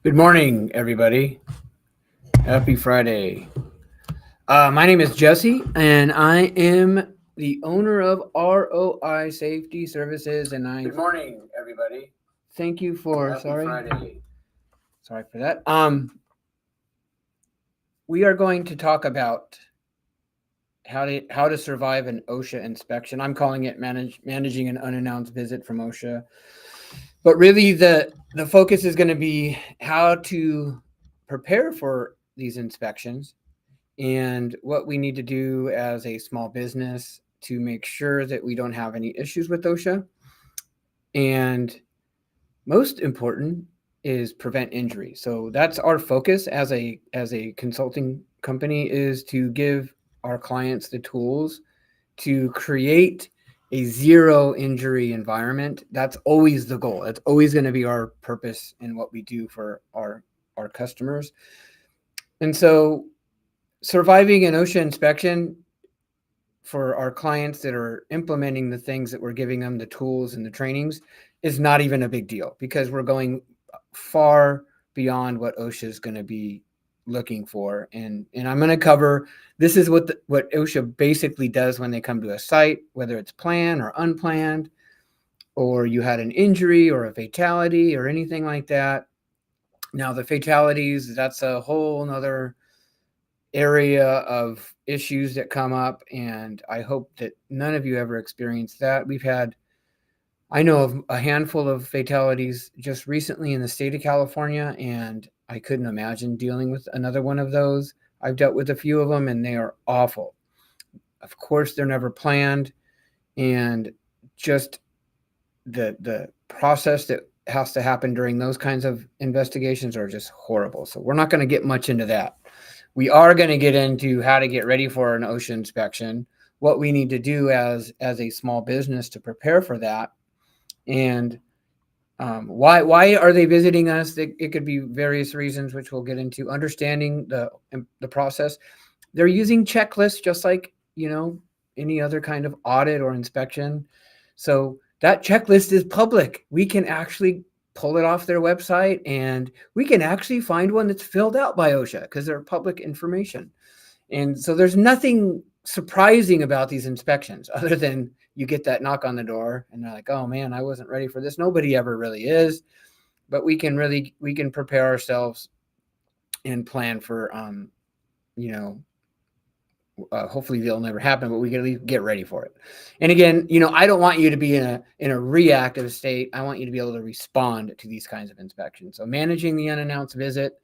Good morning, everybody. Happy Friday. My name is Jesse, and I am the owner of ROI Safety Services. And good morning, everybody. Thank you for Happy Friday. Sorry for that. We are going to talk about how to survive an OSHA inspection. I'm calling it managing an unannounced visit from OSHA. But really, the focus is going to be how to prepare for these inspections and what we need to do as a small business to make sure that we don't have any issues with OSHA. And most important is prevent injury. So that's our focus as a consulting company, is to give our clients the tools to create a zero injury environment. That's always the goal. That's always going to be our purpose in what we do for our customers. And so surviving an OSHA inspection for our clients that are implementing the things that we're giving them, the tools and the trainings, is not even a big deal, because we're going far beyond what OSHA is going to be looking for. And I'm going to cover, this is what OSHA basically does when they come to a site, whether it's planned or unplanned, or you had an injury or a fatality or anything like that. Now, the fatalities, that's a whole nother area of issues that come up, and I hope that none of you ever experienced that. I know of a handful of fatalities just recently in the state of California, and I couldn't imagine dealing with another one of those. I've dealt with a few of them, and they are awful. Of course, they're never planned, and just the process that has to happen during those kinds of investigations are just horrible. So we're not going to get much into that. We are going to get into how to get ready for an OSHA inspection, what we need to do as a small business to prepare for that, and why are they visiting us? It could be various reasons, which we'll get into. Understanding the process. They're using checklists just like, any other kind of audit or inspection. So that checklist is public. We can actually pull it off their website, and we can actually find one that's filled out by OSHA because they're public information. And so there's nothing surprising about these inspections other than you get that knock on the door and they're like, oh man, I wasn't ready for this. Nobody ever really is, but we can prepare ourselves and plan for, hopefully they'll never happen, but we can at least get ready for it. And again, I don't want you to be in a reactive state. I want you to be able to respond to these kinds of inspections. So managing the unannounced visit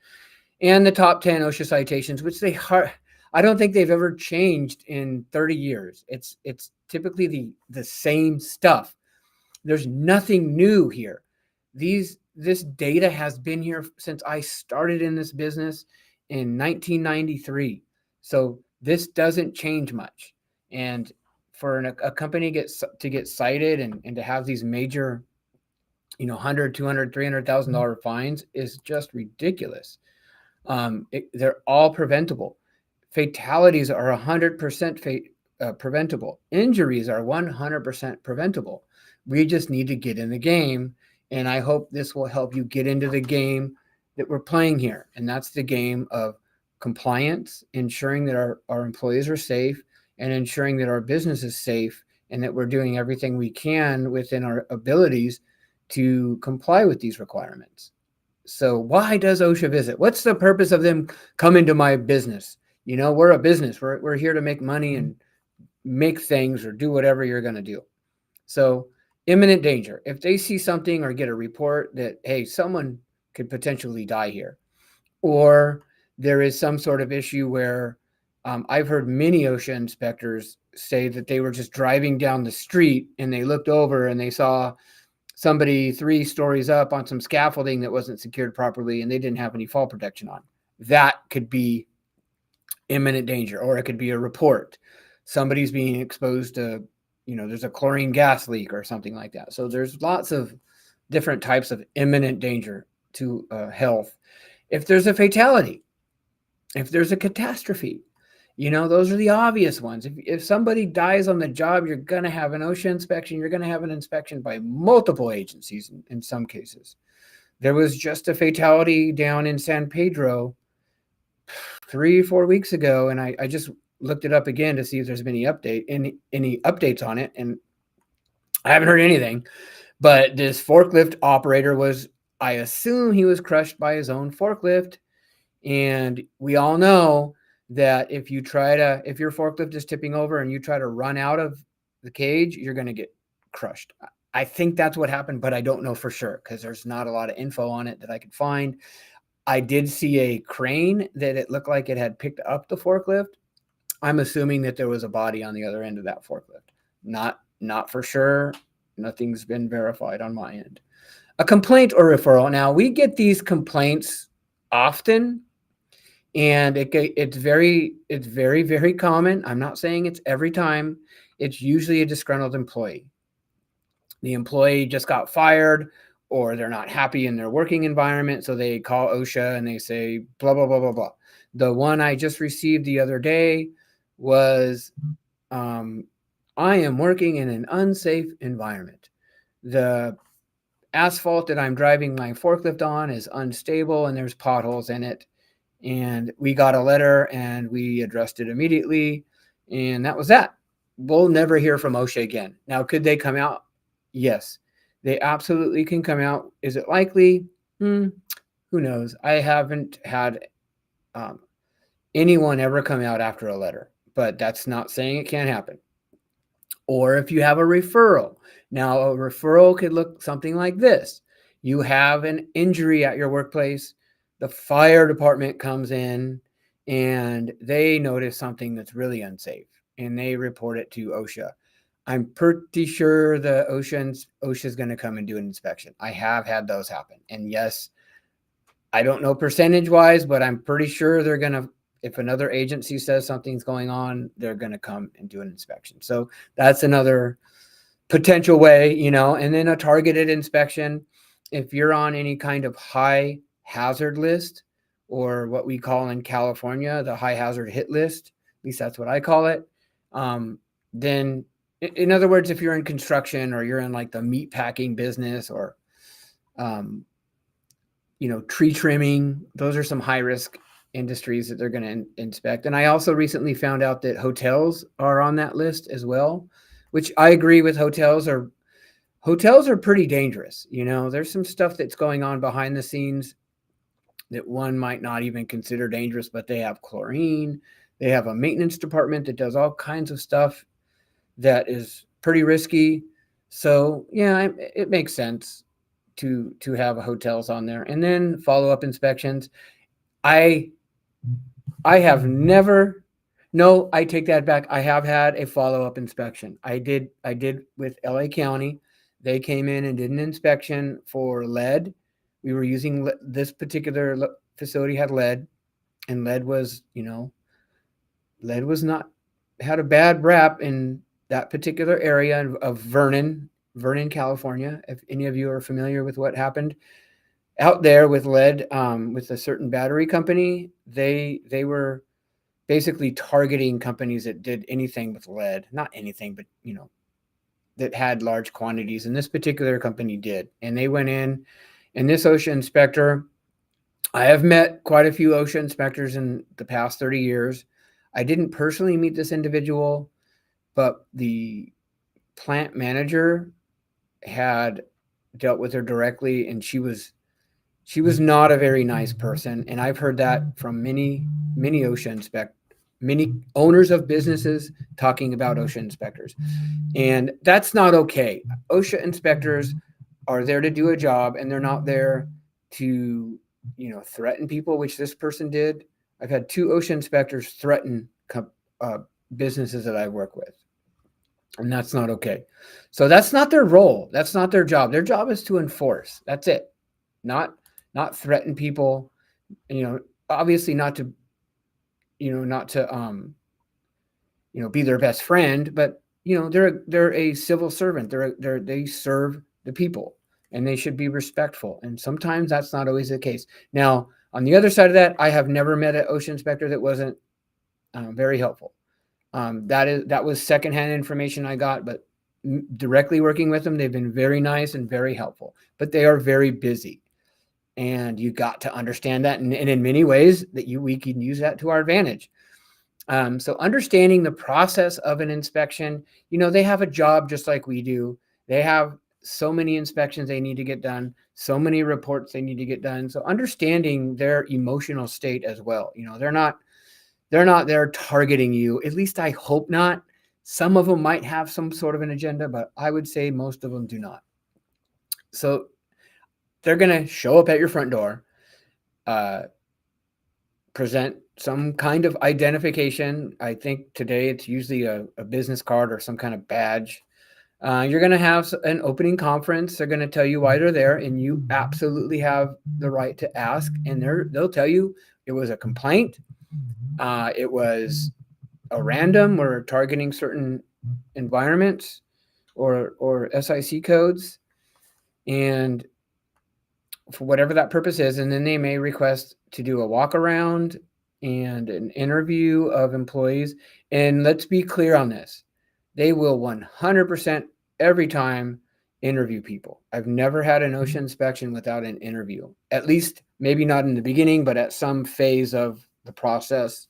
and the top 10 OSHA citations, which I don't think they've ever changed in 30 years. It's typically the same stuff. There's nothing new here. This data has been here since I started in this business in 1993. So this doesn't change much. And for a company to get cited and to have these major, $100,000, $200,000, $300,000 fines is just ridiculous. They're all preventable. Fatalities are 100% preventable. Injuries are 100% preventable. We just need to get in the game, and I hope this will help you get into the game that we're playing here, and that's the game of compliance, ensuring that our employees are safe, and ensuring that our business is safe, and that we're doing everything we can within our abilities to comply with these requirements. So why does OSHA visit? What's the purpose of them coming to my business? We're a business. We're here to make money and make things or do whatever you're going to do. So imminent danger. If they see something or get a report that, hey, someone could potentially die here, or there is some sort of issue where I've heard many OSHA inspectors say that they were just driving down the street and they looked over and they saw somebody 3 stories up on some scaffolding that wasn't secured properly and they didn't have any fall protection on. That could be imminent danger, or it could be a report. Somebody's being exposed to, there's a chlorine gas leak or something like that. So there's lots of different types of imminent danger to health. If there's a fatality, if there's a catastrophe, those are the obvious ones. If somebody dies on the job, you're going to have an OSHA inspection. You're going to have an inspection by multiple agencies in some cases. There was just a fatality down in San Pedro 3-4 weeks ago, and I just looked it up again to see if there's been any updates on it, and I haven't heard anything. But this forklift operator I assume he was crushed by his own forklift. And we all know that if your forklift is tipping over and you try to run out of the cage, you're going to get crushed. I think that's what happened, but I don't know for sure because there's not a lot of info on it that I could find. I did see a crane that it looked like it had picked up the forklift. I'm assuming that there was a body on the other end of that forklift. Not for sure. Nothing's been verified on my end. A complaint or referral. Now, we get these complaints often, and it's very, very common. I'm not saying it's every time. It's usually a disgruntled employee. The employee just got fired, or they're not happy in their working environment, so they call OSHA and they say blah, blah, blah, blah, blah. The one I just received the other day was, I am working in an unsafe environment. The asphalt that I'm driving my forklift on is unstable and there's potholes in it. And we got a letter and we addressed it immediately. And that was that. We'll never hear from OSHA again. Now, could they come out? Yes, they absolutely can come out. Is it likely? Who knows? I haven't had anyone ever come out after a letter, but that's not saying it can't happen. Or if you have a referral. Now, a referral could look something like this. You have an injury at your workplace. The fire department comes in and they notice something that's really unsafe and they report it to OSHA. I'm pretty sure the OSHA is going to come and do an inspection. I have had those happen. And yes, I don't know percentage wise, but I'm pretty sure they're going to, if another agency says something's going on, they're going to come and do an inspection. So that's another potential way, and then a targeted inspection. If you're on any kind of high hazard list, or what we call in California, the high hazard hit list, at least that's what I call it. Then in other words, if you're in construction or you're in like the meat packing business or, tree trimming, those are some high risk industries that they're going to inspect. And I also recently found out that hotels are on that list as well, which I agree with. Hotels are pretty dangerous. There's some stuff that's going on behind the scenes that one might not even consider dangerous, but they have chlorine. They have a maintenance department that does all kinds of stuff that is pretty risky. So yeah, it makes sense to have hotels on there. And then follow-up inspections. I have never, no, I take that back. I have had a follow-up inspection. I did with LA County. They came in and did an inspection for lead. We were using this particular facility had lead, and lead was not, had a bad rap in that particular area of Vernon, California. If any of you are familiar with what happened out there with lead, with a certain battery company, they were basically targeting companies that did anything with lead, not anything, but that had large quantities. And this particular company did, and they went in. And this OSHA inspector, I have met quite a few OSHA inspectors in the past 30 years. I didn't personally meet this individual, but the plant manager had dealt with her directly, and she was not a very nice person. And I've heard that from many OSHA many owners of businesses talking about OSHA inspectors. And that's not okay. OSHA inspectors are there to do a job, and they're not there to, threaten people, which this person did. I've had 2 OSHA inspectors threaten businesses that I work with. and that's not okay. So that's not their role. That's not their job. Their job is to enforce. That's it. Not threaten people. You know, obviously not to be their best friend, but they're a civil servant. They serve the people, and they should be respectful. And sometimes that's not always the case. Now, on the other side of that, I have never met an OSHA inspector that wasn't very helpful. That was secondhand information I got, but directly working with them, they've been very nice and very helpful. But they are very busy, and you got to understand that. And in many ways, we can use that to our advantage. So understanding the process of an inspection, they have a job just like we do. They have so many inspections they need to get done, so many reports they need to get done. So understanding their emotional state as well. They're not there targeting you. At least I hope not. Some of them might have some sort of an agenda, but I would say most of them do not. So they're going to show up at your front door, present some kind of identification. I think today it's usually a business card or some kind of badge. You're going to have an opening conference. They're going to tell you why they're there, and you absolutely have the right to ask. And they'll tell you it was a complaint. It was a random. We're targeting certain environments or SIC codes, and for whatever that purpose is. And then they may request to do a walk around and an interview of employees. And let's be clear on this. They will 100% every time interview people. I've never had an OSHA inspection without an interview, at least maybe not in the beginning, but at some phase of the process,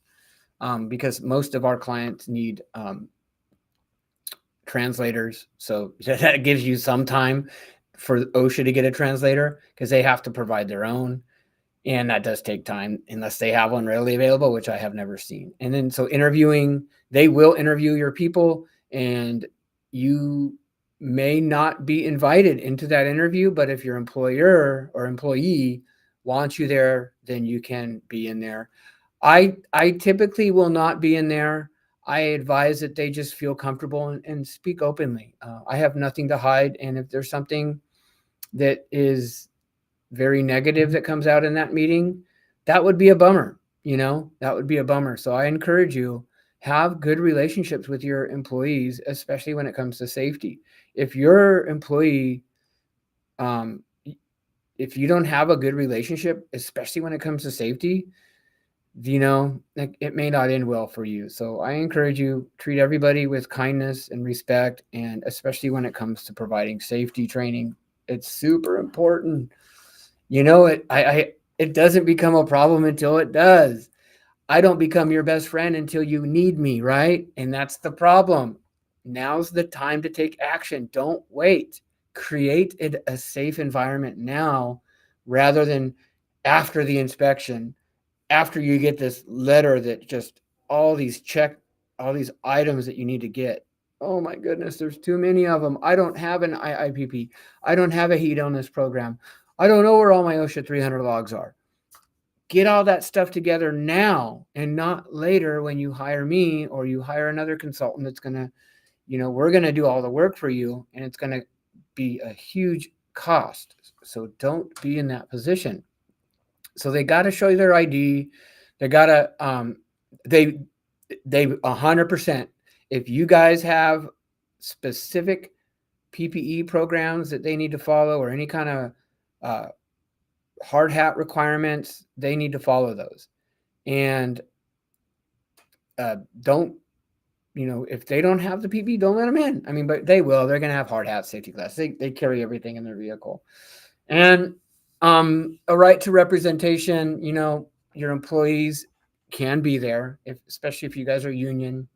because most of our clients need translators. So that gives you some time for OSHA to get a translator, because they have to provide their own. And that does take time unless they have one readily available, which I have never seen. And then so interviewing, they will interview your people, and you may not be invited into that interview, but if your employer or employee wants you there, then you can be in there. I typically will not be in there. I advise that they just feel comfortable and speak openly. I have nothing to hide. And if there's something that is very negative that comes out in that meeting, that would be a bummer. That would be a bummer. So I encourage you, have good relationships with your employees, especially when it comes to safety. If your employee, if you don't have a good relationship, especially when it comes to safety, it may not end well for you. So I encourage you, treat everybody with kindness and respect, and especially when it comes to providing safety training, it's super important. It doesn't become a problem until it does. I don't become your best friend until you need me, right? And that's the problem. Now's the time to take action. Don't wait. Create a safe environment now rather than after the inspection, after you get this letter that just all these items that you need to get. Oh my goodness, there's too many of them. I don't have an IIPP. I don't have a heat illness program. I don't know where all my OSHA 300 logs are. Get all that stuff together now and not later when you hire me or you hire another consultant that's going to, we're going to do all the work for you, and it's going to be a huge cost. So don't be in that position. So they got to show you their ID. They got to, they 100%. If you guys have specific PPE programs that they need to follow, or any kind of hard hat requirements, they need to follow those. And don't, if they don't have the PPE, don't let them in. I mean, but they will. They're going to have hard hat, safety glass. They carry everything in their vehicle. And a right to representation. Your employees can be there, especially if you guys are union.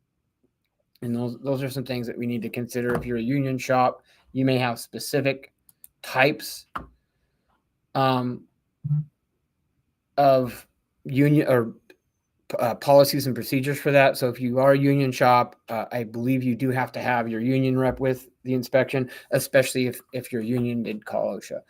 And those are some things that we need to consider. If you're a union shop, you may have specific types of union or policies and procedures for that. So if you are a union shop, I believe you do have to have your union rep with the inspection, especially if your union did call OSHA.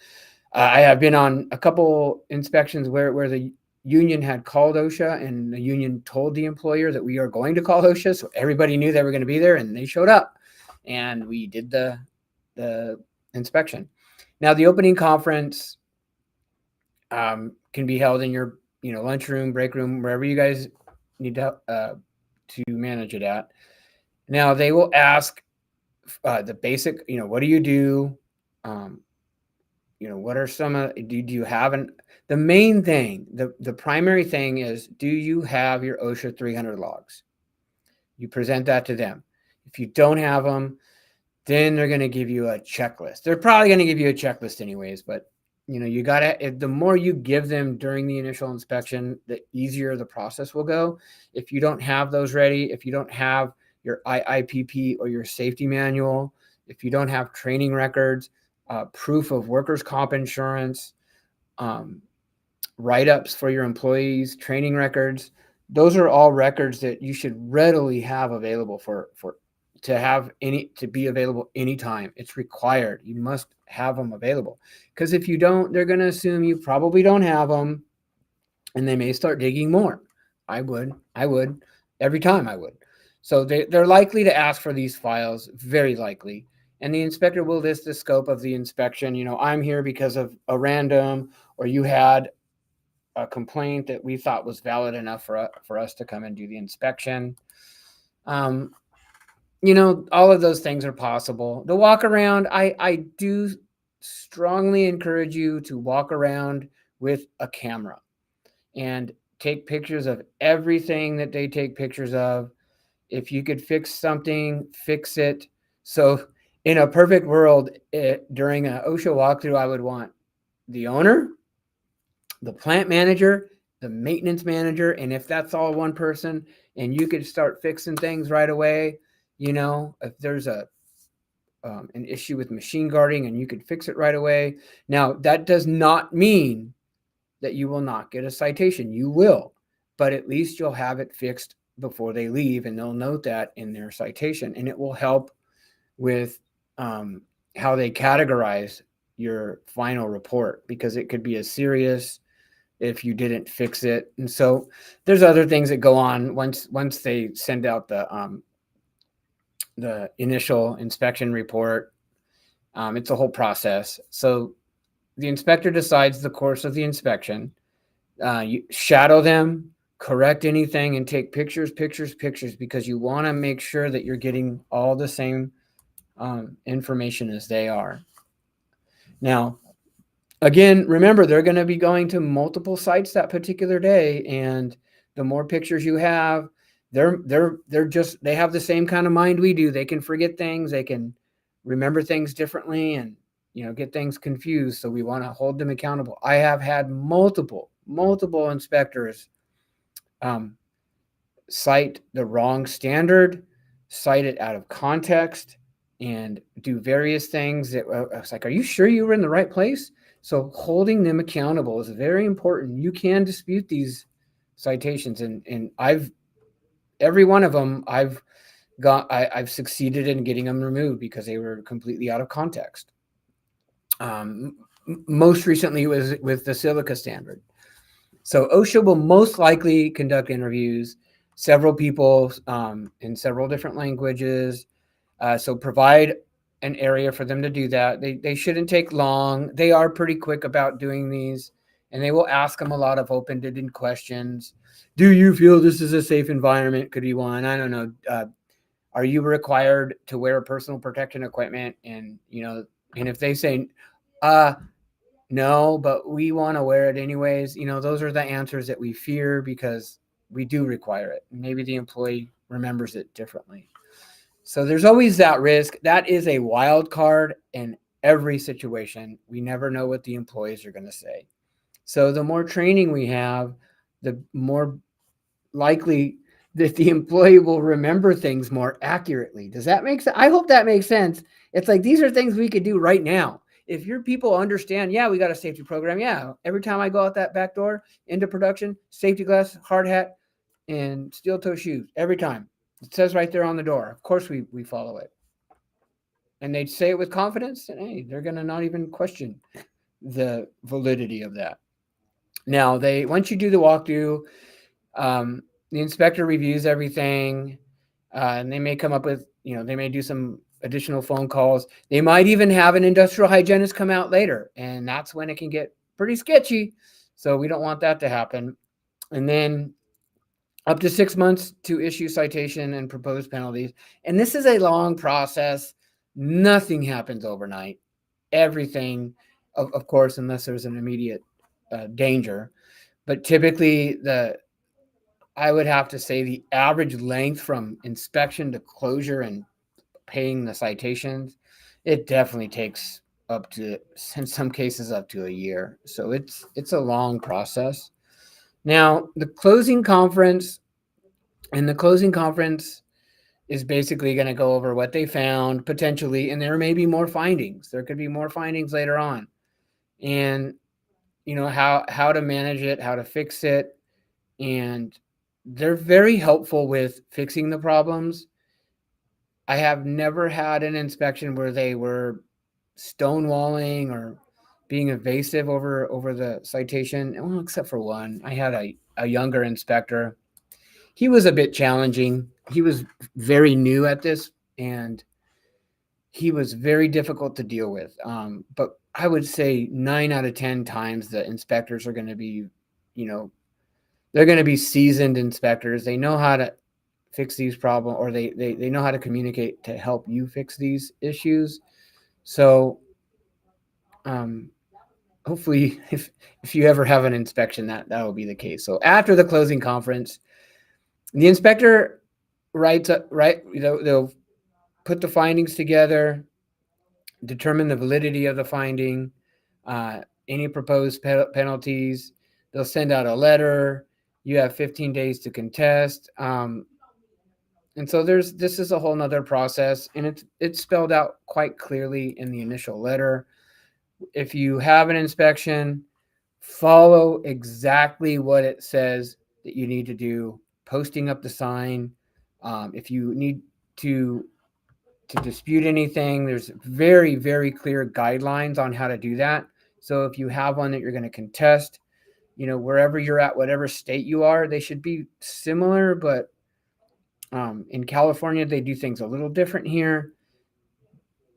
I have been on a couple inspections where the union had called OSHA, and the union told the employer that we are going to call OSHA. So everybody knew they were going to be there, and they showed up. and we did the inspection. Now, the opening conference can be held in your lunchroom, break room, wherever you guys need to manage it at. Now, they will ask the basic, what do you do? What are some do you have the main thing, the primary thing is, do you have your OSHA 300 logs? You present that to them. If you don't have them, then they're going to give you a checklist. They're probably going to give you a checklist anyways, but you gotta, the more you give them during the initial inspection, the easier the process will go. If you don't have those ready, if you don't have your IIPP or your safety manual, if you don't have training records, proof of workers' comp insurance, write-ups for your employees, training records, those are all records that you should readily have available to be available anytime. It's required. You must have them available, because if you don't, they're going to assume you probably don't have them, and they may start digging more. I would every time I would. So they're likely to ask for these files, very likely. And the inspector will list the scope of the inspection. I'm here because of a random, or you had a complaint that we thought was valid enough for us to come and do the inspection. All of those things are possible. The walk around, I do strongly encourage you to walk around with a camera and take pictures of everything that they take pictures of. If you could fix something, fix it. So in a perfect world, during an OSHA walkthrough, I would want the owner, the plant manager, the maintenance manager, and if that's all one person, and you could start fixing things right away, if there's an issue with machine guarding, and you could fix it right away. Now, that does not mean that you will not get a citation. You will, but at least you'll have it fixed before they leave, and they'll note that in their citation, and it will help with how they categorize your final report, because it could be as serious if you didn't fix it. And so there's other things that go on once they send out the initial inspection report. It's a whole process. So the inspector decides the course of the inspection. You shadow them, correct anything, and take pictures, because you want to make sure that you're getting all the same information as they are. Now, again, remember, they're going to be going to multiple sites that particular day, and the more pictures you have, they have the same kind of mind we do. They can forget things, they can remember things differently, and get things confused. So we want to hold them accountable. I have had multiple inspectors cite the wrong standard, cite it out of context, and do various things that I was like, are you sure you were in the right place? So holding them accountable is very important. You can dispute these citations, and every one of them I've succeeded in getting them removed because they were completely out of context. Most recently was with the silica standard. So OSHA will most likely conduct interviews, several people in several different languages. So provide an area for them to do that. They shouldn't take long. They are pretty quick about doing these, and they will ask them a lot of open-ended questions. Do you feel this is a safe environment? Could be one. I don't know. Are you required to wear personal protection equipment? And and if they say, no, but we want to wear it anyways, those are the answers that we fear, because we do require it. Maybe the employee remembers it differently. So there's always that risk. That is a wild card in every situation. We never know what the employees are going to say. So the more training we have, the more likely that the employee will remember things more accurately. Does that make sense? I hope that makes sense. It's like, these are things we could do right now. If your people understand, yeah, we got a safety program. Yeah, every time I go out that back door into production, safety glass, hard hat, and steel toe shoes, every time. It says right there on the door. Of course we follow it. And they say it with confidence, and hey, they're going to not even question the validity of that. Now, once you do the walkthrough, the inspector reviews everything, and they may come up with, they may do some additional phone calls. They might even have an industrial hygienist come out later, and that's when it can get pretty sketchy. So we don't want that to happen. And then up to 6 months to issue citation and propose penalties. And this is a long process. Nothing happens overnight. Everything, of course, unless there's an immediate danger. But typically, I would have to say the average length from inspection to closure and paying the citations, it definitely takes up to, in some cases, up to a year. So it's a long process. Now, the closing conference is basically going to go over what they found potentially, and there may be more findings. There could be more findings later on, and how to manage it, how to fix it, and they're very helpful with fixing the problems. I have never had an inspection where they were stonewalling or being evasive over the citation. Well, except for one. I had a younger inspector. He was a bit challenging. He was very new at this, and he was very difficult to deal with. But I would say 9 out of 10 times the inspectors are going to be, they're going to be seasoned inspectors. They know how to fix these problems, or they know how to communicate to help you fix these issues. So hopefully if you ever have an inspection, that will be the case. So after the closing conference, the inspector they'll put the findings together, determine the validity of the finding, any proposed penalties. They'll send out a letter. You have 15 days to contest. And so this is a whole nother process, and it's spelled out quite clearly in the initial letter. If you have an inspection, follow exactly what it says that you need to do. Posting up the sign. If you need to dispute anything, there's very, very clear guidelines on how to do that. So if you have one that you're going to contest, wherever you're at, whatever state you are, they should be similar, but in California, they do things a little different here.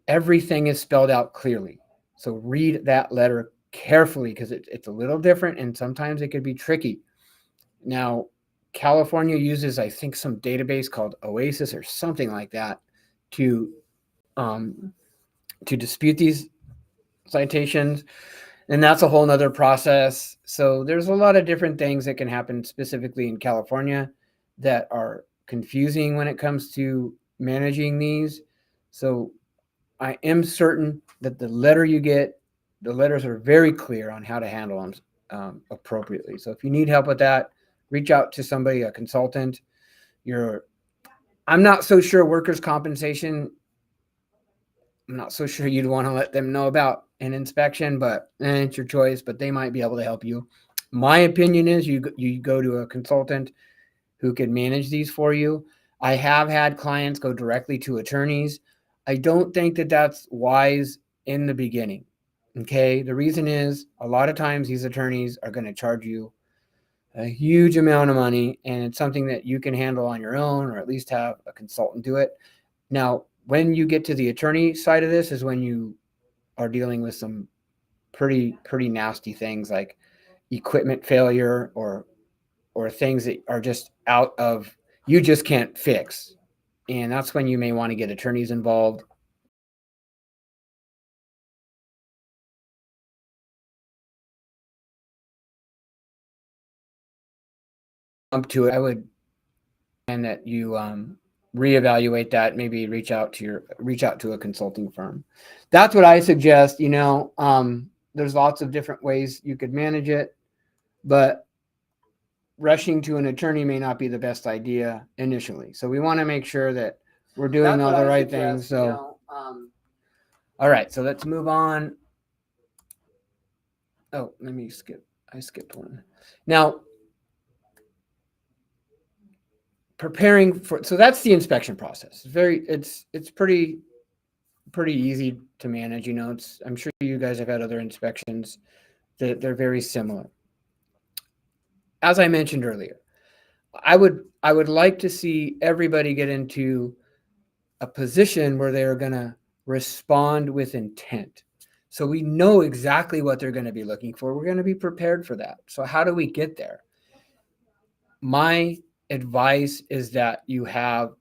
Everything is spelled out clearly. So read that letter carefully, because it's a little different, and sometimes it could be tricky. Now, California uses, I think, some database called OASIS or something like that to dispute these citations. And that's a whole nother process. So there's a lot of different things that can happen specifically in California that are confusing when it comes to managing these. So I am certain that the letter you get, the letters are very clear on how to handle them appropriately. So if you need help with that, reach out to somebody, a consultant. I'm not so sure workers' compensation. I'm not so sure you'd want to let them know about an inspection, but it's your choice, but they might be able to help you. My opinion is you go to a consultant who can manage these for you. I have had clients go directly to attorneys. I don't think that that's wise in the beginning. Okay. The reason is a lot of times these attorneys are going to charge you a huge amount of money, and it's something that you can handle on your own, or at least have a consultant do it. Now, when you get to the attorney side of this is when you are dealing with some pretty nasty things like equipment failure or things that are just you just can't fix. And that's when you may want to get attorneys involved. Up to it, I would, and that you reevaluate that, maybe reach out to a consulting firm. That's what I suggest. There's lots of different ways you could manage it, but rushing to an attorney may not be the best idea initially. So we want to make sure that we're doing all the right things. So, all right, so let's move on. Oh, let me skip. I skipped one. Now, preparing for, so that's the inspection process. It's pretty easy to manage. I'm sure you guys have had other inspections that they're very similar. As I mentioned earlier, I would like to see everybody get into a position where they're going to respond with intent. So we know exactly what they're going to be looking for. We're going to be prepared for that. So how do we get there? My advice is that you have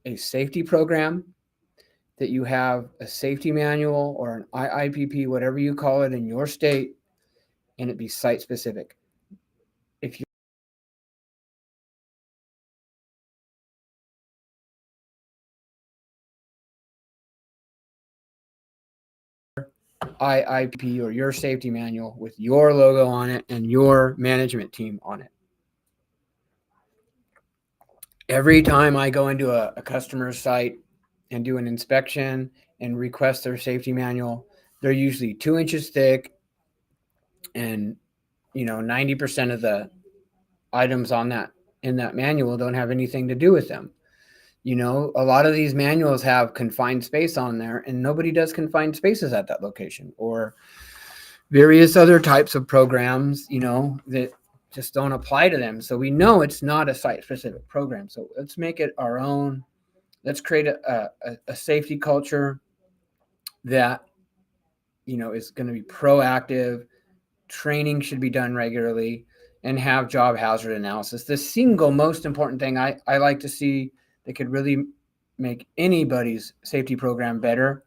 a safety program, that you have a safety manual or an IIPP, whatever you call it in your state, and it be site specific. If you IIP or your safety manual with your logo on it and your management team on it. Every time I go into a customer's site and do an inspection and request their safety manual, they're usually 2 inches thick, and 90% of the items on that in that manual don't have anything to do with them. A lot of these manuals have confined space on there, and nobody does confined spaces at that location, or various other types of programs, that just don't apply to them. So we know it's not a site specific program. So let's make it our own. Let's create a safety culture that, is going to be proactive. Training should be done regularly, and have job hazard analysis. The single most important thing I like to see that could really make anybody's safety program better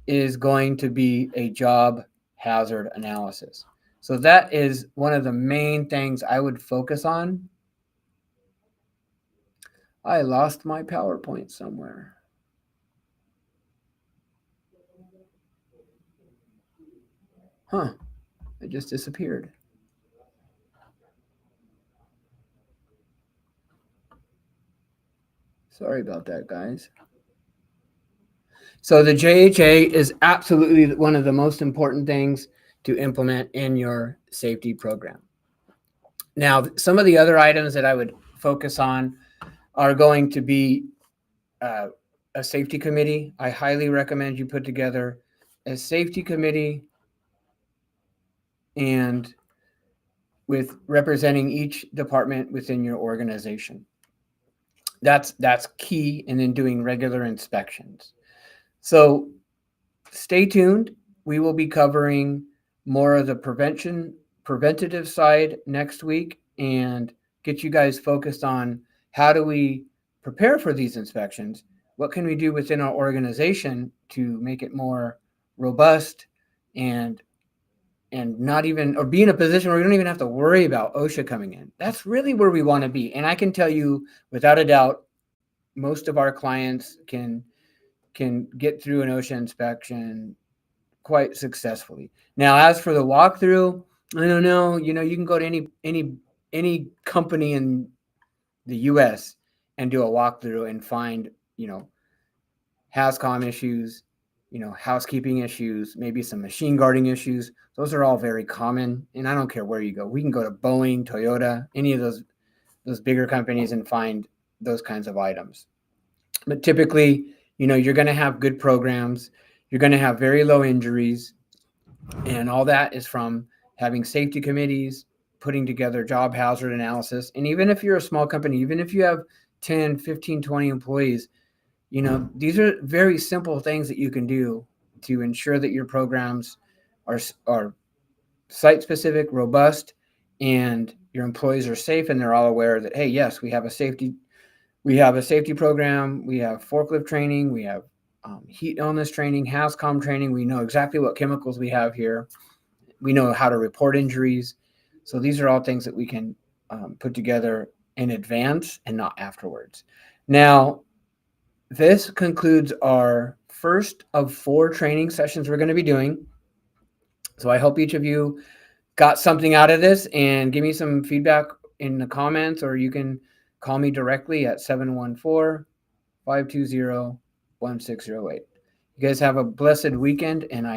is going to be a job hazard analysis. So that is one of the main things I would focus on. I lost my PowerPoint somewhere. Huh, it just disappeared. Sorry about that, guys. So the JHA is absolutely one of the most important things to implement in your safety program. Now, some of the other items that I would focus on are going to be a safety committee. I highly recommend you put together a safety committee, and with representing each department within your organization. That's key, and then doing regular inspections. So stay tuned. We will be covering more of the preventative side next week, and get you guys focused on how do we prepare for these inspections? What can we do within our organization to make it more robust, and not even, or be in a position where we don't even have to worry about OSHA coming in? That's really where we want to be. And I can tell you without a doubt, most of our clients can get through an OSHA inspection quite successfully. Now, as for the walkthrough, I don't know. You can go to any company in the U.S. and do a walkthrough and find HAZCOM issues, housekeeping issues, maybe some machine guarding issues. Those are all very common, and I don't care where you go. We can go to Boeing, Toyota, any of those bigger companies, and find those kinds of items. But typically, you're going to have good programs. You're going to have very low injuries, and all that is from having safety committees, putting together job hazard analysis. And even if you're a small company, even if you have 10, 15, 20 employees, these are very simple things that you can do to ensure that your programs are site specific, robust, and your employees are safe, and they're all aware that, hey, yes, we have a safety program, we have forklift training, we have heat illness training, HAZCOM training. We know exactly what chemicals we have here. We know how to report injuries. So these are all things that we can put together in advance and not afterwards. Now, this concludes our first of 4 training sessions we're going to be doing. So I hope each of you got something out of this, and give me some feedback in the comments, or you can call me directly at 714-520-1608. You guys have a blessed weekend, and I